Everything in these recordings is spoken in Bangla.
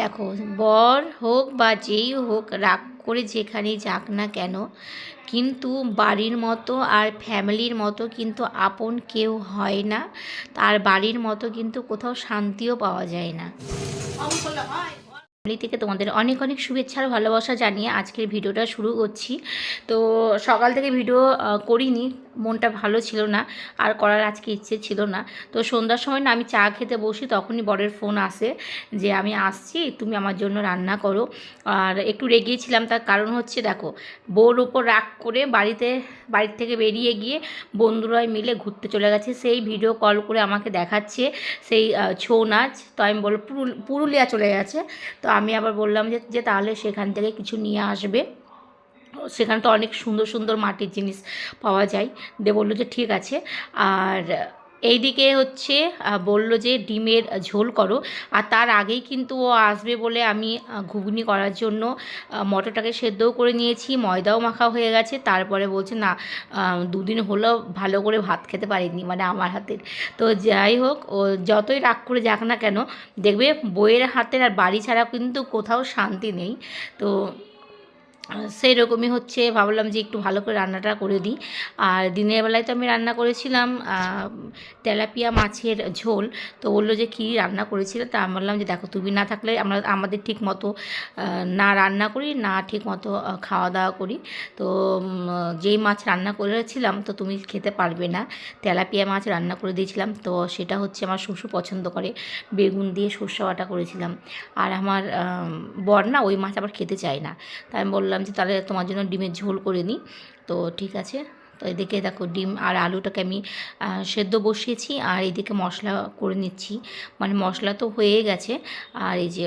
দেখো, বর হোক বা যেই হোক, রাগ করে যেখানেই যাক না কেন, কিন্তু বাড়ির মতো আর ফ্যামিলির মতো কিন্তু আপন কেউ হয় না। তার বাড়ির মতো কিন্তু কোথাও শান্তিও পাওয়া যায় না। ফ্যামিলি থেকে তোমাদের অনেক অনেক শুভেচ্ছা আর ভালোবাসা জানিয়ে আজকের ভিডিওটা শুরু করছি। তো সকাল থেকে ভিডিও করিনি, মনটা ভালো ছিল না, আর করার আজকে ইচ্ছে ছিল না। তো সন্ধ্যার সময় না আমি চা খেতে বসি, তখনই বরের ফোন আসে যে আমি আসছি, তুমি আমার জন্য রান্না করো। আর একটু রেগেছিলাম, তার কারণ হচ্ছে দেখো, বউর ওপর রাগ করে বাড়ির থেকে বেরিয়ে গিয়ে বন্ধুরাই মিলে ঘুরতে চলে গেছে। সেই ভিডিও কল করে আমাকে দেখাচ্ছে সেই ছৌ নাচ। তো আমি বল পুরুলিয়া চলে গেছে। তো আমি আবার বললাম যে তাহলে সেখান থেকে কিছু নিয়ে আসবে, সেখানে তো অনেক সুন্দর সুন্দর মাটির জিনিস পাওয়া যায়। বললো যে ঠিক আছে। আর এইদিকে হচ্ছে বলল যে ডিমের ঝোল করো। আর তার আগেই কিন্তু ও আসবে বলে আমি ঘুগনি করার জন্য মটরটাকে সেদ্ধও করে নিয়েছি, ময়দাও মাখা হয়ে গেছে। তারপরে বলছে না, দুদিন হলো ভালো করে ভাত খেতে পারিনি, মানে আমার হাতের। তো যাই হোক, ও যতই রাগ করে যাক না কেন, দেখবে বইয়ের হাতের আর বাড়ি ছাড়া কিন্তু কোথাও শান্তি নেই। তো সেই রকমই হচ্ছে, ভাবলাম যে একটু ভালো করে রান্নাটা করে দিই। আর দিনের বেলায় তো আমি রান্না করেছিলাম তেলাপিয়া মাছের ঝোল। তো বললো যে কী রান্না করেছিল, তা আমি বললাম যে দেখো, তুমি না থাকলে আমাদের ঠিক মতো না রান্না করি, না ঠিক মতো খাওয়া দাওয়া করি। তো যেই মাছ রান্না করেছিলাম তো তুমি খেতে পারবে না। তেলাপিয়া মাছ রান্না করে দিয়েছিলাম, তো সেটা হচ্ছে আমার শ্বশুর পছন্দ করে, বেগুন দিয়ে সর্ষে বাটা করেছিলাম। আর আমার বর না ওই মাছ আবার খেতে চায় না। তাই আমি বললাম যে তাহলে তোমার জন্য ডিমের ঝোল করে নিই। তো ঠিক আছে। তো এদিকে দেখো, ডিম আর আলুটাকে আমি সেদ্ধ বসিয়েছি, আর এদিকে মশলা করে নিচ্ছি। মানে মশলা তো হয়ে গেছে। আর এই যে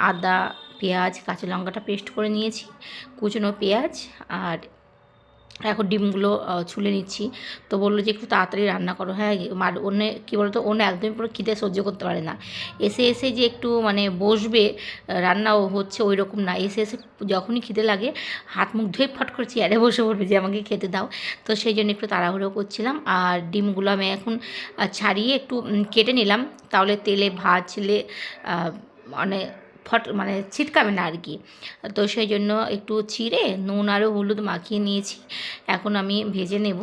আদা, পেঁয়াজ, কাঁচা লঙ্কাটা পেস্ট করে নিয়েছি, কুচনো পেঁয়াজ। আর এখন ডিমগুলো ছুলে নিচ্ছি। তো বললো যে একটু তাড়াতাড়ি রান্না করো। হ্যাঁ, আর অন্য কী বলতো, অন্য একদমই পুরো খিদে সহ্য করতে পারে না। এসে এসে যে একটু মানে বসবে, রান্নাও হচ্ছে ওই রকম না। এসে এসে যখনই খিদে লাগে হাত মুখ ধুয়ে ফট করে চেয়ারে বসে পড়বে যে আমাকে খেতে দাও। তো সেই জন্য একটু তাড়াহুড়ো করছিলাম। আর ডিমগুলো আমি এখন ছাড়িয়ে একটু কেটে নিলাম, তাহলে তেলে ভাজলে মানে মানে ছিটকাবে না আর কি। তো সেই জন্য একটু চিড়ে নুন আরও হলুদ মাখিয়ে নিয়েছি, এখন আমি ভেজে নেব।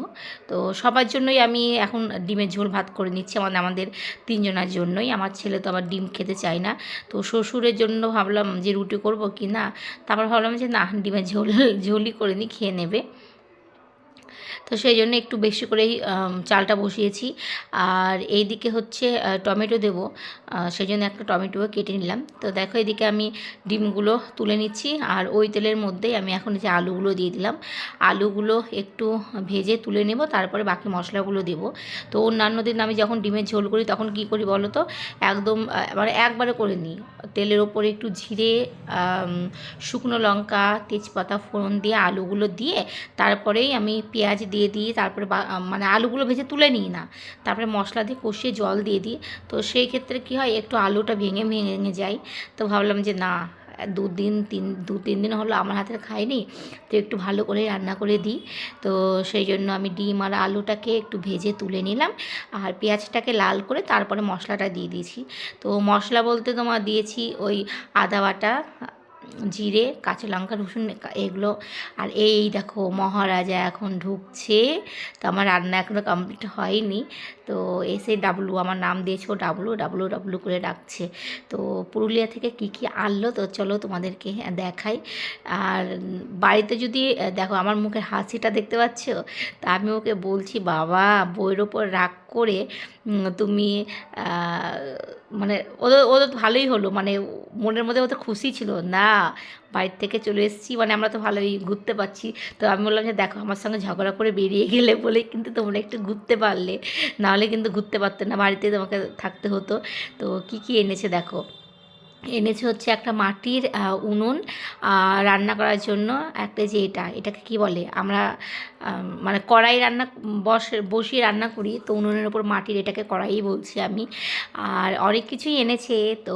তো সবার জন্যই আমি এখন ডিমের ঝোল ভাত করে নিচ্ছি, আমাদের তিনজনের জন্যই। আমার ছেলে তো আবার ডিম খেতে চায় না। তো শ্বশুরের জন্য ভাবলাম যে রুটি করব কি না, তারপর ভাবলাম যে না, ডিমের ঝোলই করে নিই, খেয়ে নেবে। তো সেই জন্য একটু বেশি করেই চালটা বসিয়েছি। আর এই দিকে হচ্ছে টমেটো দেবো, সেই জন্য একটা টমেটোও কেটে নিলাম। তো দেখো, এদিকে আমি ডিমগুলো তুলে নিচ্ছি, আর ওই তেলের মধ্যেই আমি এখন যে আলুগুলো দিয়ে দিলাম। আলুগুলো একটু ভেজে তুলে নেব, তারপরে বাকি মশলাগুলো দেবো। তো অন্যান্য দিন আমি যখন ডিমের ঝোল করি তখন কি করি বলো তো, একদম মানে একবারে করে নিই। তেলের ওপরে একটু জিরে, শুকনো লঙ্কা, তেজপাতা ফোড়ন দিয়ে আলুগুলো দিয়ে তারপরেই আমি পেঁয়াজ দিয়ে দিই। তারপরে মানে আলুগুলো ভেজে তুলে নিই না, তারপরে মশলা দিয়ে কষিয়ে জল দিয়ে দিই। তো সেই ক্ষেত্রে কী হয়, একটু আলুটা ভেঙে ভেঙে যায়। তো ভাবলাম যে না, দু তিন দিন হলো আমার হাতের খাইনি, তো একটু ভালো করে রান্না করে দিই। তো সেই জন্য আমি ডিম আর আলুটাকে একটু ভেজে তুলে নিলাম, আর পেঁয়াজটাকে লাল করে তারপরে মশলাটা দিয়ে দিয়েছি। তো মশলা বলতে তোমার দিয়েছি ওই আদা বাটা, জিরে, কাঁচা লঙ্কা, রসুন, এগুলো। আর এই দেখো, মহারাজা এখন ঢুকছে। তো আমার রান্না এখনও কমপ্লিট হয়নি। তো এসে ডাবলু, আমার নাম দিয়েছে ও, ডাবলু ডাবলু ডাবলু করে ডাকছে। তো পুরুলিয়া থেকে কি কি আনলো, তো চলো তোমাদেরকে দেখাই। আর বাড়িতে যদি দেখো, আমার মুখের হাসিটা দেখতে পাচ্ছ। তা আমি ওকে বলছি, বাবা বইয়ের ওপর রাগ করে তুমি মানে ওদের ওদের ভালোই হলো, মানে মনের মধ্যে ওদের খুশি ছিল না, বাড়ির থেকে চলে এসেছি, মানে আমরা তো ভালোই ঘুরতে পারছি। তো আমি বললাম যে দেখো, আমার সঙ্গে ঝগড়া করে বেরিয়ে গেলে বলেই কিন্তু তোমরা একটু ঘুরতে পারলে, নাহলে কিন্তু ঘুরতে পারতে না, বাড়িতে তোমাকে থাকতে হতো। তো কী কী এনেছে দেখো, এনেছে হচ্ছে একটা মাটির উনুন রান্না করার জন্য। একটা যে এটাকে কি বলে, আমরা মানে কড়াই বসিয়ে রান্না করি, তো উনুনের ওপর মাটির, এটাকে কড়াই বলছি আমি। আর অনেক কিছুই এনেছে। তো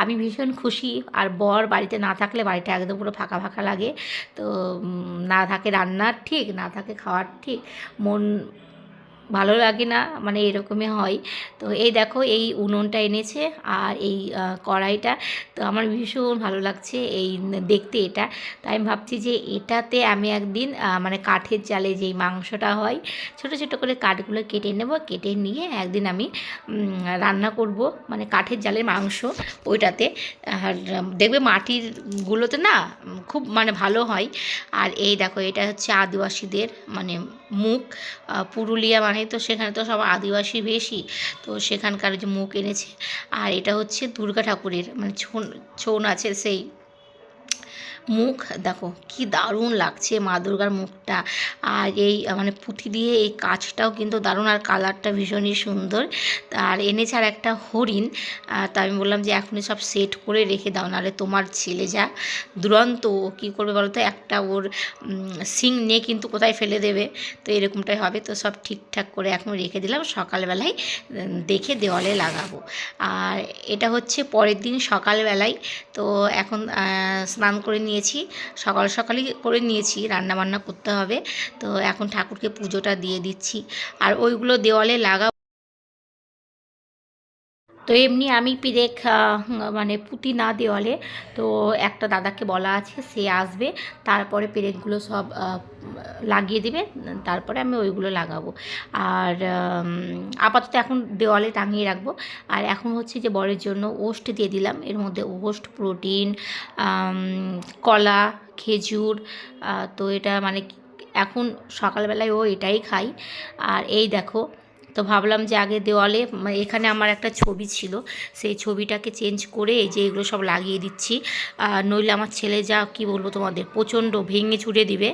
আমি ভীষণ খুশি। আর বর বাড়িতে না থাকলে বাড়িটা একদম পুরো ফাঁকা ফাঁকা লাগে। তো না থাকে রান্নার ঠিক, না থাকে খাওয়ার ঠিক, মন ভালো লাগে না, মানে এরকমই হয়। তো এই দেখো এই উনুনটা এনেছে আর এই কড়াইটা, তো আমার ভীষণ ভালো লাগছে এই দেখতে এটা। তো আমি ভাবছি যে এটাতে আমি একদিন মানে কাঠের জালে যেই মাংসটা হয়, ছোট ছোট করে কাঠগুলো কেটে নেব, কেটে নিয়ে একদিন আমি রান্না করব, মানে কাঠের জালের মাংস ওইটাতে। আর দেখবে মাটির গুলোতে না খুব মানে ভালো হয়। আর এই দেখো এটা হচ্ছে আদিবাসীদের মানে মুখ, পুরুলিয়া মানে তো সেখানে তো সব আদিবাসী বেশি, তো সেখানকার যে মুখ এনেছে। আর এটা হচ্ছে দুর্গা ঠাকুরের মানে ছৌ আছে সেই মুখ, দেখো কি দারুণ লাগছে মা দুর্গার মুখটা। আর এই মানে পুঁথি দিয়ে এই কাজটাও কিন্তু দারুণ, আর কালারটা ভীষণই সুন্দর। আর এনেছে আর একটা হরিণ। তা আমি বললাম যে এখনই সব সেট করে রেখে দাও, নাহলে তোমার ছেলে যা দুরন্ত, ও কী করবে বলো তো, একটা ওর শিং নিয়ে কিন্তু কোথায় ফেলে দেবে, তো এরকমটাই হবে। তো সব ঠিকঠাক করে এখন রেখে দিলাম, সকালবেলায় দেখে দেওয়ালে লাগাবো। আর এটা হচ্ছে পরের দিন সকালবেলায়। তো এখন স্নান করে নিয়েছি, সকাল সকালই করে নিয়েছি, রান্না বান্না করতে হবে। তো এখন ঠাকুরকে পুজোটা দিয়ে দিচ্ছি, আর ওইগুলো দেওয়ালে লাগা। তো এমনি আমি পেরেক মানে পুঁতি না দেওয়ালে, তো একটা দাদাকে বলা আছে, সে আসবে, তারপরে পেরেকগুলো সব লাগিয়ে দেবে, তারপরে আমি ওইগুলো লাগাবো। আর আপাতত এখন দেওয়ালে টাঙিয়ে রাখবো। আর এখন হচ্ছে যে বরের জন্য ওস্ট দিয়ে দিলাম, এর মধ্যে ওস্ট, প্রোটিন, কলা, খেজুর। তো এটা মানে এখন সকালবেলায় ও এটাই খাই। আর এই দেখো, তো ভাবলাম যে আগে দেওয়ালে এখানে আমার একটা ছবি ছিল, সেই ছবিটাকে চেঞ্জ করে এই যে এগুলো সব লাগিয়ে দিচ্ছি। নইলে আমার ছেলে যা কি বলবো তোমাদের, প্রচণ্ড ভেঙে চুরে দিবে।